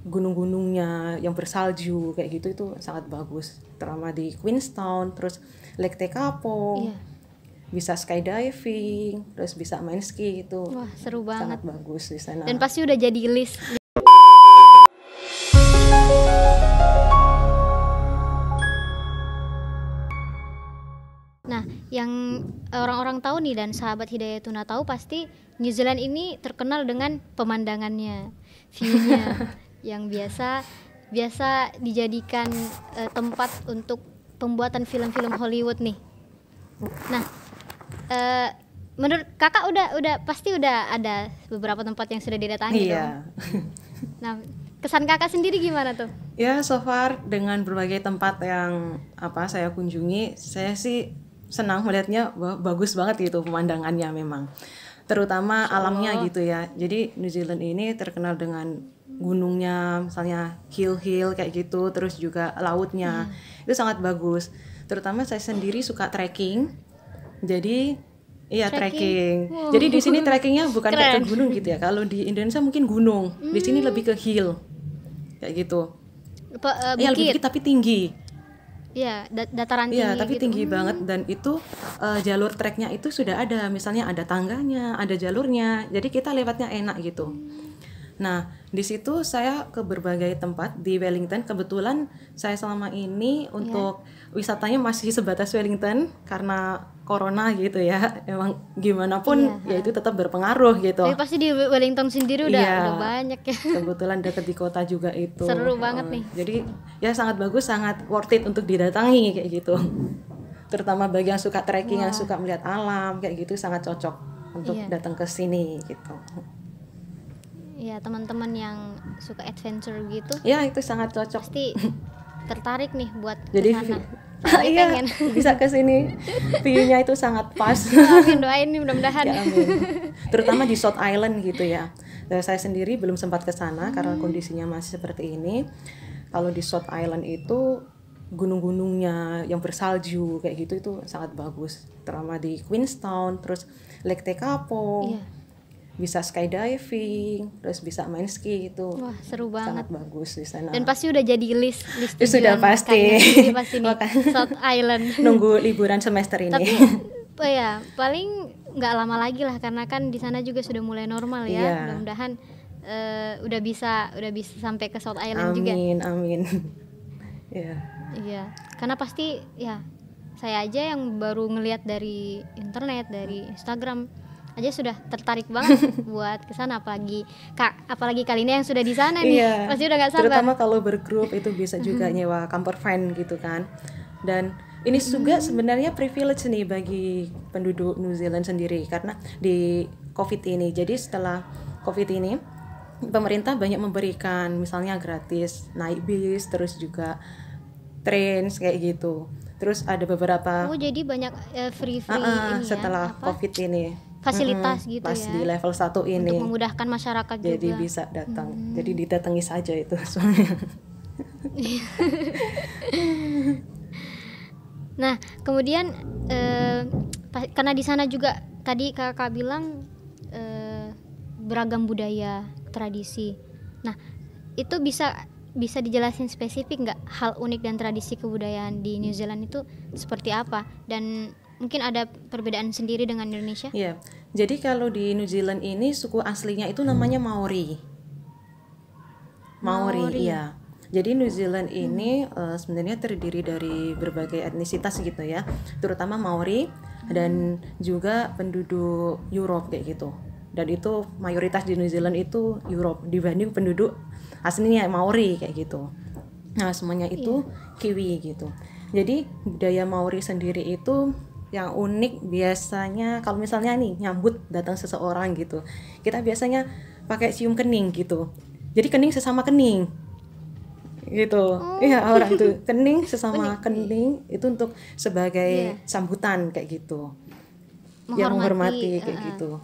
gunung-gunungnya yang bersalju kayak gitu itu sangat bagus. Terutama di Queenstown, terus Lake Tekapo, Iya. bisa skydiving, terus bisa main ski itu. Wah, seru Sangat banget. bagus di sana. Dan pasti udah jadi list. Nah, yang orang-orang tahu nih dan sahabat Hidayatuna tahu pasti New Zealand ini terkenal dengan pemandangannya, view-nya yang biasa dijadikan tempat untuk pembuatan film-film Hollywood nih. Nah, menurut kakak udah pasti udah ada beberapa tempat yang sudah didatangi dong. Iya. Nah, kesan kakak sendiri gimana tuh? Ya, so far dengan berbagai tempat yang saya kunjungi, saya sih senang melihatnya bagus banget gitu pemandangannya memang. Terutama alamnya gitu ya. Jadi New Zealand ini terkenal dengan gunungnya, misalnya hill-hill kayak gitu, terus juga lautnya. Itu sangat bagus. Terutama saya sendiri suka trekking. Jadi iya trekking. Wow. Jadi di sini trekkingnya bukan kayak Keren. ke gunung gitu ya. Kalau di Indonesia mungkin gunung. Di sini lebih ke hill. Kayak gitu. Iya, lebih Bukit. dikit tapi tinggi. Iya, dataran tinggi Iya, tapi gitu. tinggi banget dan itu jalur treknya itu sudah ada, misalnya ada tangganya, ada jalurnya, jadi kita lewatnya enak gitu. Nah, di situ saya ke berbagai tempat di Wellington. Kebetulan saya selama ini untuk wisatanya masih sebatas Wellington karena corona gitu ya. Emang gimana pun ya itu tetap berpengaruh gitu. Tapi pasti di Wellington sendiri udah banyak ya. Kebetulan dekat di kota juga itu. Seru banget nih. Jadi ya sangat bagus, sangat worth it untuk didatangi kayak gitu. Terutama bagi yang suka trekking, yang suka melihat alam kayak gitu sangat cocok untuk datang ke sini gitu. Iya, teman-teman yang suka adventure gitu. Ya, itu sangat cocok. Pasti tertarik nih buat Jadi kesana. iya, bisa ke sini. View-nya itu sangat pas. Amin, doain nih mudah-mudahan. Ya, amin. Terutama di South Island gitu ya. Dan saya sendiri belum sempat ke sana karena kondisinya masih seperti ini. Kalau di South Island itu gunung-gunungnya yang bersalju kayak gitu itu sangat bagus. Terutama di Queenstown, terus Lake Tekapo. Bisa skydiving, terus bisa main ski gitu. Wah, seru banget. Sangat bagus di sana. Dan pasti udah jadi list sudah pasti. Pasti nih, South Island. Nunggu liburan semester ini. Tapi ya paling nggak lama lagi lah karena kan di sana juga sudah mulai normal ya. Mudah-mudahan udah bisa sampai ke South Island juga. Amin. Iya, karena pasti ya saya aja yang baru ngelihat dari internet, dari Instagram aja sudah tertarik banget buat kesana, apalagi kali ini yang sudah di sana nih. Pasti udah nggak sabar. Terutama kalau bergrup itu bisa juga nyewa camper van gitu kan. Dan ini juga sebenarnya privilege nih bagi penduduk New Zealand sendiri karena di COVID ini. Jadi setelah COVID ini pemerintah banyak memberikan misalnya gratis naik bis, terus juga trains kayak gitu. Terus ada beberapa jadi banyak free ini setelah COVID ini fasilitas gitu pas ya di level 1 ini untuk memudahkan masyarakat jadi juga. bisa datang. Jadi didatangi saja itu soalnya. Nah, kemudian karena di sana juga tadi kakak bilang beragam budaya, tradisi. Nah, itu bisa dijelasin spesifik nggak hal unik dan tradisi kebudayaan di New Zealand itu seperti apa, dan mungkin ada perbedaan sendiri dengan Indonesia? Iya, jadi kalau di New Zealand ini suku aslinya itu namanya Maori. Iya. Jadi New Zealand ini sebenarnya terdiri dari berbagai etnisitas gitu ya, terutama Maori dan juga penduduk Europe kayak gitu. Dan itu mayoritas di New Zealand itu Europe dibanding penduduk aslinya Maori kayak gitu. Nah, semuanya itu Kiwi gitu. Jadi budaya Maori sendiri itu yang unik biasanya kalau misalnya nih nyambut datang seseorang gitu, kita biasanya pakai cium kening gitu. Jadi kening sesama kening gitu. Iya, orang itu kening sesama kening itu untuk sebagai sambutan kayak gitu. Yang menghormati kayak gitu.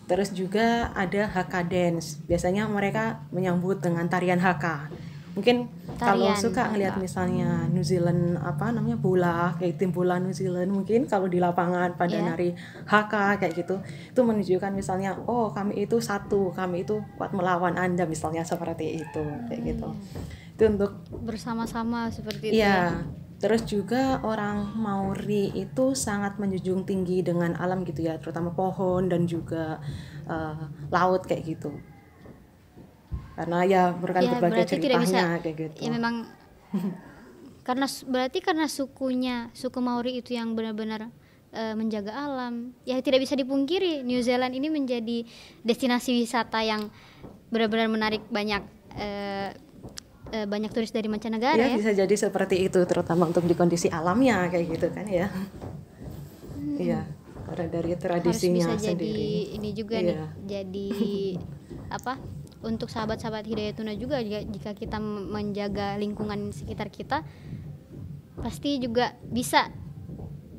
Terus juga ada Haka dance. Biasanya mereka menyambut dengan tarian Haka. Mungkin kalau Tarian, suka ngelihat misalnya New Zealand apa namanya bola kayak tim bola New Zealand, mungkin kalau di lapangan pada Iya. nari haka kayak gitu, itu menunjukkan misalnya oh kami itu satu, kami itu kuat melawan Anda misalnya seperti itu kayak gitu. Itu untuk bersama-sama seperti itu ya. iya. Terus juga orang Maori itu sangat menjunjung tinggi dengan alam gitu ya, terutama pohon dan juga laut kayak gitu. Karena ya berbagai Ya berarti tidak bisa ceritanya kayak gitu. ya memang karena berarti karena suku Maori itu yang benar-benar menjaga alam. Ya tidak bisa dipungkiri New Zealand ini menjadi destinasi wisata yang benar-benar menarik banyak banyak turis dari mancanegara Ya ya. bisa jadi seperti itu, terutama untuk di kondisi alamnya kayak gitu kan ya. Iya, karena dari Harus tradisinya bisa jadi sendiri. ini juga Iya. nih. Jadi apa? Untuk sahabat-sahabat Hidayatuna juga jika kita menjaga lingkungan sekitar kita pasti juga bisa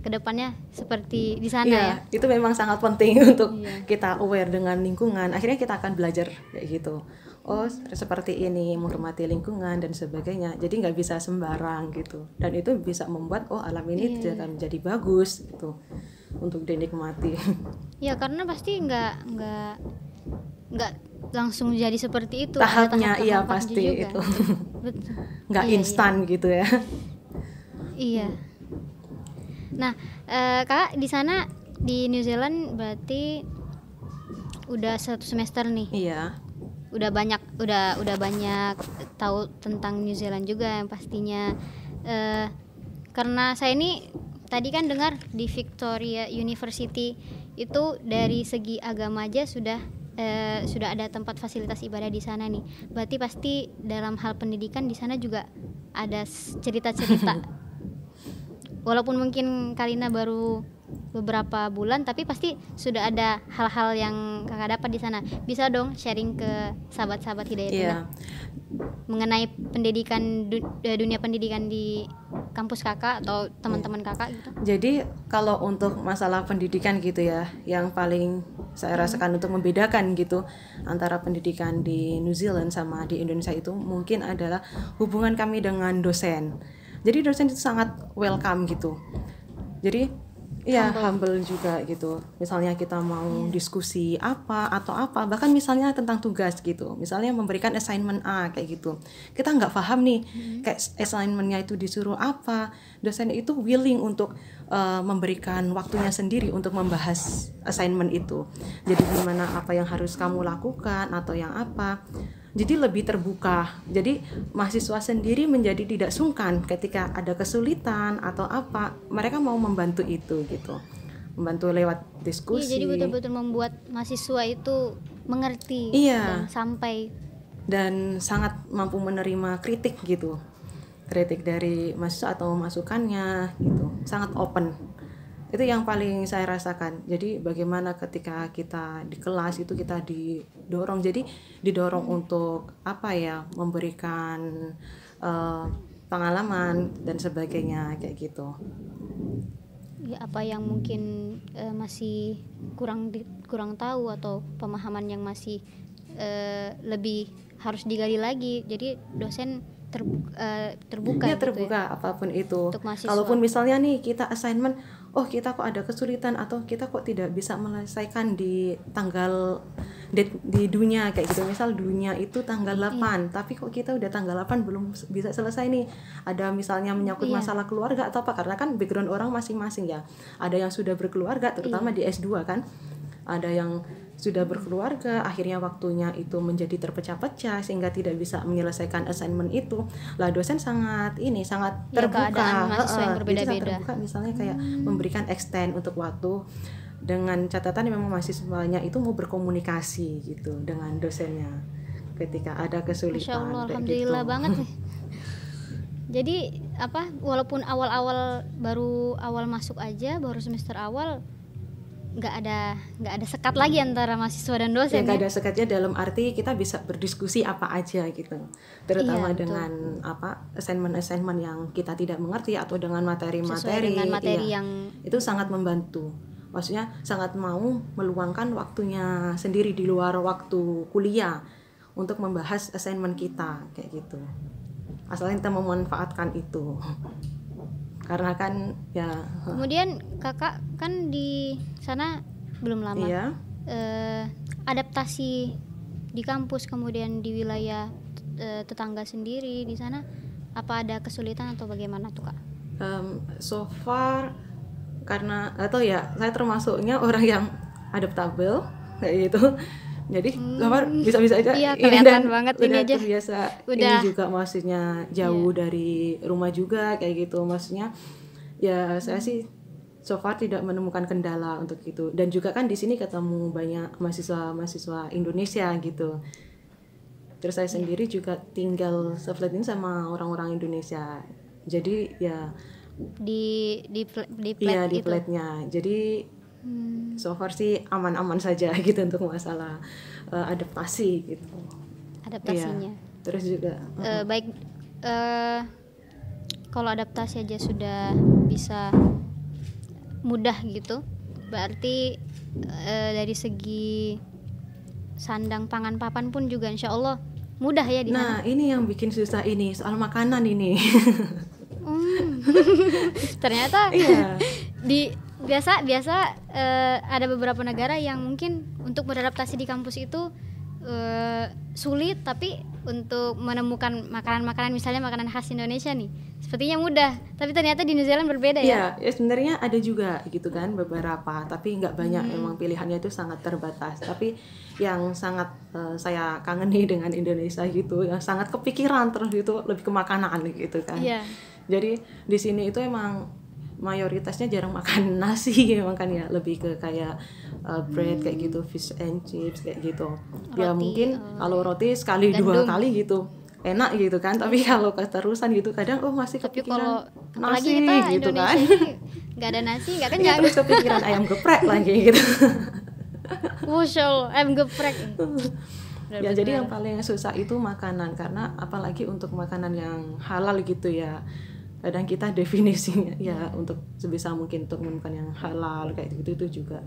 kedepannya seperti di sana Iya, ya. itu memang sangat penting untuk Iya. kita aware dengan lingkungan. Akhirnya kita akan belajar kayak gitu. Oh, seperti ini, menghormati lingkungan dan sebagainya. Jadi nggak bisa sembarang gitu. Dan itu bisa membuat oh alam ini Iya. akan menjadi bagus gitu untuk dinikmati. Ya karena pasti nggak langsung jadi seperti itu. Tahapnya Ada iya tahap-tahapnya pasti juga. itu. Betul. Nggak Iya, instan gitu ya. Iya. Nah, Kak di sana di New Zealand berarti udah 1 semester nih. Iya. Udah banyak tahu tentang New Zealand juga yang pastinya. Karena saya ini tadi kan dengar di Victoria University itu dari segi agama aja sudah ada tempat fasilitas ibadah di sana nih. Berarti pasti dalam hal pendidikan di sana juga ada cerita-cerita. Walaupun mungkin Karina baru beberapa bulan, tapi pasti sudah ada hal-hal yang kakak dapat di sana. Bisa dong sharing ke sahabat-sahabat Hidayatuna Iya. mengenai pendidikan dunia pendidikan di kampus kakak atau teman-teman kakak gitu. Jadi kalau untuk masalah pendidikan gitu ya, yang paling saya rasakan untuk membedakan gitu antara pendidikan di New Zealand sama di Indonesia itu mungkin adalah hubungan kami dengan dosen. Jadi dosen itu sangat welcome gitu. Jadi ya humble juga gitu. Misalnya kita mau diskusi apa atau apa, bahkan misalnya tentang tugas gitu. Misalnya memberikan assignment A kayak gitu. Kita nggak paham nih kayak assignmentnya itu disuruh apa. Dosen itu willing untuk memberikan waktunya sendiri untuk membahas assignment itu. Jadi gimana apa yang harus kamu lakukan atau yang apa. Jadi lebih terbuka. Jadi mahasiswa sendiri menjadi tidak sungkan ketika ada kesulitan atau apa, mereka mau membantu itu gitu. Membantu lewat diskusi. Iya, jadi betul-betul membuat mahasiswa itu mengerti Iya. dan sampai Dan sangat mampu menerima kritik gitu. Kritik dari mahasiswa atau masukannya gitu. Sangat open. Itu yang paling saya rasakan. Jadi bagaimana ketika kita di kelas itu kita didorong, jadi didorong untuk apa ya, memberikan pengalaman dan sebagainya kayak gitu. ya apa yang mungkin masih kurang tahu atau pemahaman yang masih lebih harus digali lagi. Jadi dosen terbuka Ya gitu terbuka apapun itu. untuk mahasiswa. Kalaupun misalnya nih kita assignment, oh kita kok ada kesulitan atau kita kok tidak bisa menyelesaikan di tanggal di dunia kayak gitu. Misal dunia itu tanggal 8, tapi kok kita udah tanggal 8 belum bisa selesai nih. Ada misalnya menyangkut masalah keluarga atau apa, karena kan background orang masing-masing ya. Ada yang sudah berkeluarga terutama di S2 kan. Ada yang sudah berkeluarga, akhirnya waktunya itu menjadi terpecah-pecah sehingga tidak bisa menyelesaikan assignment itu. Lah dosen sangat terbuka. keadaan mahasiswa yang Jadi berbeda-beda. sangat terbuka, misalnya kayak memberikan extend untuk waktu dengan catatan memang mahasiswanya itu mau berkomunikasi gitu dengan dosennya ketika ada kesulitan. Masya Allah, kayak alhamdulillah gitu. banget nih. Jadi walaupun baru awal masuk aja, baru semester awal nggak ada sekat lagi antara mahasiswa dan dosen. Nggak ada sekatnya dalam arti kita bisa berdiskusi apa aja gitu, terutama Iya, dengan assignment yang kita tidak mengerti atau dengan Sesuai materi-materi dengan materi iya. yang Itu sangat membantu, maksudnya sangat mau meluangkan waktunya sendiri di luar waktu kuliah untuk membahas assignment kita kayak gitu. asal kita memanfaatkan itu. Karena kan ya. Kemudian kakak kan di sana belum lama. Iya. Adaptasi di kampus kemudian di wilayah tetangga sendiri di sana, apa ada kesulitan atau bagaimana tuh kak? So far karena atau ya saya termasuknya orang yang adaptable kayak gitu. Jadi bisa-bisa aja. Iya, ini kelihatan dan banget udah ini aja. terbiasa. Udah. Ini juga maksudnya jauh dari rumah juga kayak gitu. Maksudnya ya saya sih so far tidak menemukan kendala untuk itu. Dan juga kan di sini ketemu banyak mahasiswa Indonesia gitu. Terus saya sendiri juga tinggal se-flat ini sama orang-orang Indonesia. Jadi ya di iya, flat di itu. flatnya. Jadi so far sih aman-aman saja gitu untuk masalah adaptasi gitu. Adaptasinya. Iya. Terus juga Baik, kalau adaptasi aja sudah bisa mudah gitu, berarti dari segi sandang pangan papan pun juga insya Allah mudah ya di sana. nah, ini yang bikin susah ini soal makanan ini. Ternyata Iya. di biasa ada beberapa negara yang mungkin untuk beradaptasi di kampus itu sulit, tapi untuk menemukan makanan-makanan misalnya makanan khas Indonesia nih sepertinya mudah, tapi ternyata di New Zealand berbeda ya. Iya, ya sebenarnya ada juga gitu kan beberapa, tapi nggak banyak. Memang pilihannya itu sangat terbatas. Tapi yang sangat saya kangeni dengan Indonesia gitu, yang sangat kepikiran terus itu lebih ke makanan gitu kan. Iya. Jadi di sini itu emang mayoritasnya jarang makan nasi, emang kan ya, lebih ke kayak bread kayak gitu, fish and chips kayak gitu. Ya Roti, mungkin kalau roti sekali dua gandum. kali gitu enak gitu kan, tapi kalau keterusan gitu kadang masih Tapi kepikiran kalau apalagi nasi kita gitu Indonesia kan. ini nggak ada nasi nggak Ya, kenyang. terus kepikiran ayam geprek lagi gitu. Masya Allah, ayam geprek. Ya jadi yang paling susah itu makanan, karena apalagi untuk makanan yang halal gitu ya, kadang kita definisinya ya untuk sebisa mungkin untuk menemukan yang halal kayak gitu itu juga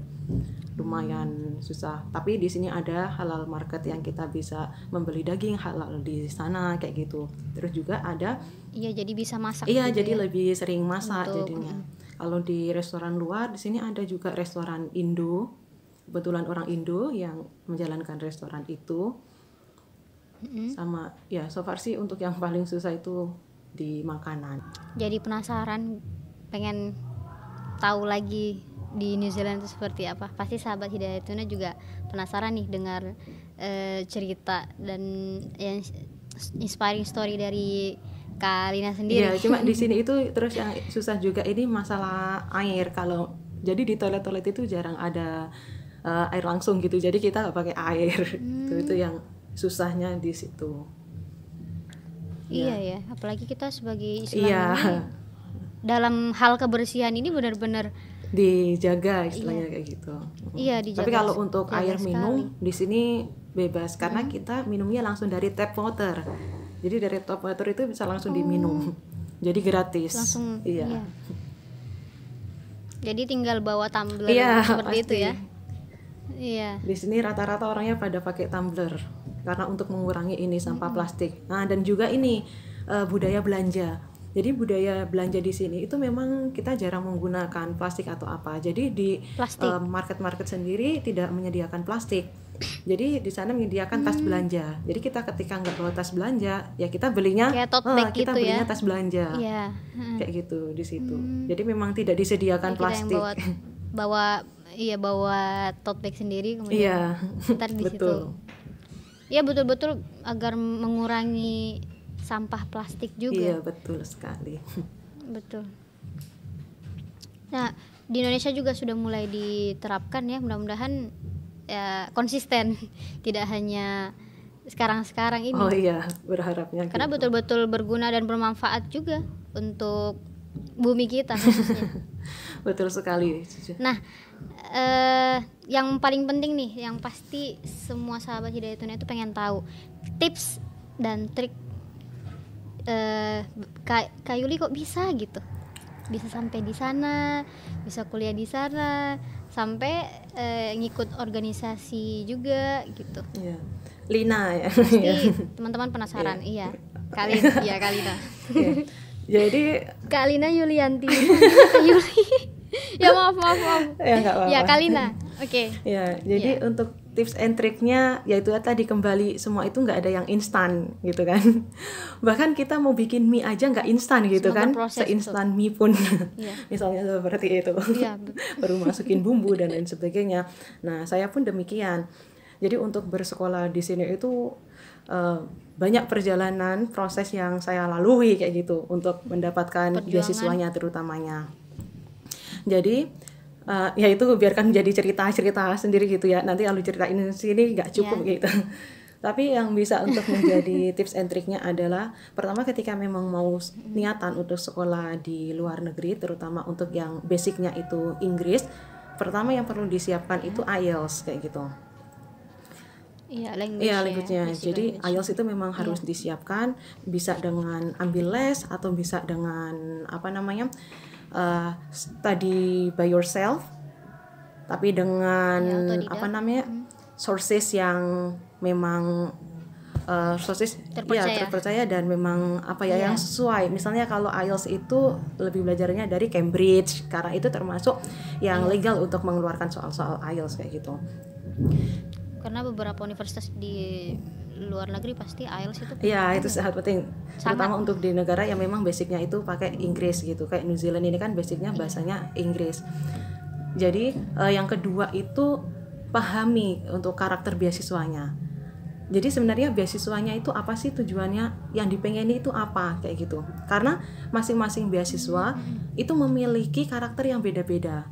lumayan susah. Tapi di sini ada halal market yang kita bisa membeli daging halal di sana kayak gitu. Terus juga ada Iya, jadi bisa masak. iya gitu jadi ya. lebih sering masak Untuk, jadinya. Kalau di restoran luar di sini ada juga restoran Indo. Kebetulan orang Indo yang menjalankan restoran itu. Sama ya so far sih untuk yang paling susah itu di makanan. Jadi penasaran, pengen tahu lagi di New Zealand itu seperti apa. Pasti sahabat Hidayatuna juga penasaran nih dengar cerita dan yang inspiring story dari Kak Lina sendiri. Iya, cuma di sini itu terus yang susah juga ini masalah air. Kalau jadi di toilet itu jarang ada air langsung gitu. Jadi kita nggak pakai air. Itu yang susahnya di situ. Iya ya, apalagi kita sebagai Islam Iya. ini dalam hal kebersihan ini benar-benar Dijaga istilahnya kayak gitu. iya dijaga. Tapi kalau untuk jaga air sekali. minum di sini bebas karena kita minumnya langsung dari tap water. Jadi dari tap water itu bisa langsung diminum. Jadi gratis. Langsung Iya. Jadi tinggal bawa tumbler Iya, seperti itu pasti. ya. Iya. Di sini rata-rata orangnya pada pakai tumbler karena untuk mengurangi ini sampah plastik. Nah, dan juga ini budaya belanja. Jadi budaya belanja di sini itu memang kita jarang menggunakan plastik atau apa. Jadi di Plastik. market-market sendiri tidak menyediakan plastik. Jadi di sana menyediakan tas belanja. Jadi kita ketika nggak bawa tas belanja, ya kita belinya Kayak tote bag kita gitu belinya ya. tas belanja. Iya. Kayak gitu di situ. Jadi memang tidak disediakan Kita yang plastik. bawa tote bag sendiri kemudian Iya. ntar di situ. Betul. Iya betul-betul agar mengurangi sampah plastik juga. Iya, betul sekali. Betul. Nah, di Indonesia juga sudah mulai diterapkan ya, mudah-mudahan ya konsisten, tidak hanya sekarang-sekarang ini. Oh iya, berharapnya Karena gitu. betul-betul berguna dan bermanfaat juga untuk bumi kita khususnya. Betul sekali. Nah, yang paling penting nih, yang pasti semua sahabat Hidayatuna itu pengen tahu tips dan trik Kak Yuli kok bisa gitu, bisa sampai di sana, bisa kuliah di sana, sampai ngikut organisasi juga gitu. Iya. Lina ya. Pasti teman-teman penasaran. Iya. Kalina. Ya. Jadi Kalina Yulianti. Yuli. Ya maaf. ya nggak apa-apa. Ya Kalina. Oke. Ya, jadi untuk tips and triknya yaitu tadi kembali semua itu nggak ada yang instan gitu kan. Bahkan kita mau bikin mie aja nggak instan gitu Semua kan, berproses, seinstan mie pun. Iya. Misalnya seperti itu. Iya. Baru masukin bumbu dan lain sebagainya. Nah, saya pun demikian. Jadi untuk bersekolah di sini itu banyak perjalanan proses yang saya lalui kayak gitu untuk mendapatkan Perjuangan. beasiswanya terutamanya. Jadi ya itu biarkan menjadi cerita sendiri gitu ya. Nanti kalau ceritain sini nggak cukup Ya. gitu. Tapi yang bisa untuk menjadi tips and triknya adalah pertama ketika memang mau niatan untuk sekolah di luar negeri, terutama untuk yang basicnya itu Inggris, pertama yang perlu disiapkan itu IELTS kayak gitu. Iya, language. Iya, ya, language-nya. basic Jadi language. IELTS itu memang harus disiapkan, bisa dengan ambil les atau bisa dengan apa namanya study by yourself, tapi dengan Ya, otodidak. apa namanya sources yang memang sources Terpercaya. ya terpercaya dan memang apa ya yang sesuai. Misalnya kalau IELTS itu lebih belajarnya dari Cambridge karena itu termasuk yang legal untuk mengeluarkan soal-soal IELTS kayak gitu. Karena beberapa universitas di luar negeri pasti IELTS itu Iya, itu sangat penting. Terutama untuk di negara yang memang basicnya itu pakai Inggris gitu. Kayak New Zealand ini kan basicnya bahasanya Inggris. Jadi yang kedua itu pahami untuk karakter beasiswanya. Jadi sebenarnya beasiswanya itu apa sih tujuannya, yang dipengeni itu apa kayak gitu. Karena masing-masing beasiswa itu memiliki karakter yang beda-beda.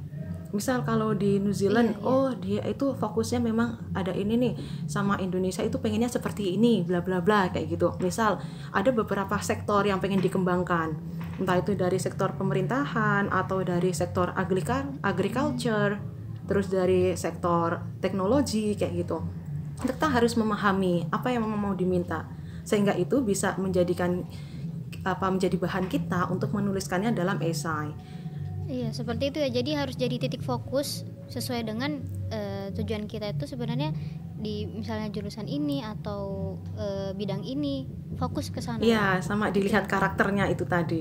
Misal kalau di New Zealand, oh dia itu fokusnya memang ada ini nih, sama Indonesia itu pengennya seperti ini, bla bla bla kayak gitu. Misal ada beberapa sektor yang pengen dikembangkan, entah itu dari sektor pemerintahan atau dari sektor agriculture, terus dari sektor teknologi kayak gitu. Kita harus memahami apa yang mau diminta, sehingga itu bisa menjadikan menjadi bahan kita untuk menuliskannya dalam esai. Iya, seperti itu ya. Jadi harus jadi titik fokus sesuai dengan tujuan kita itu sebenarnya di misalnya jurusan ini atau bidang ini, fokus ke sana. Iya, sama dilihat karakternya itu tadi.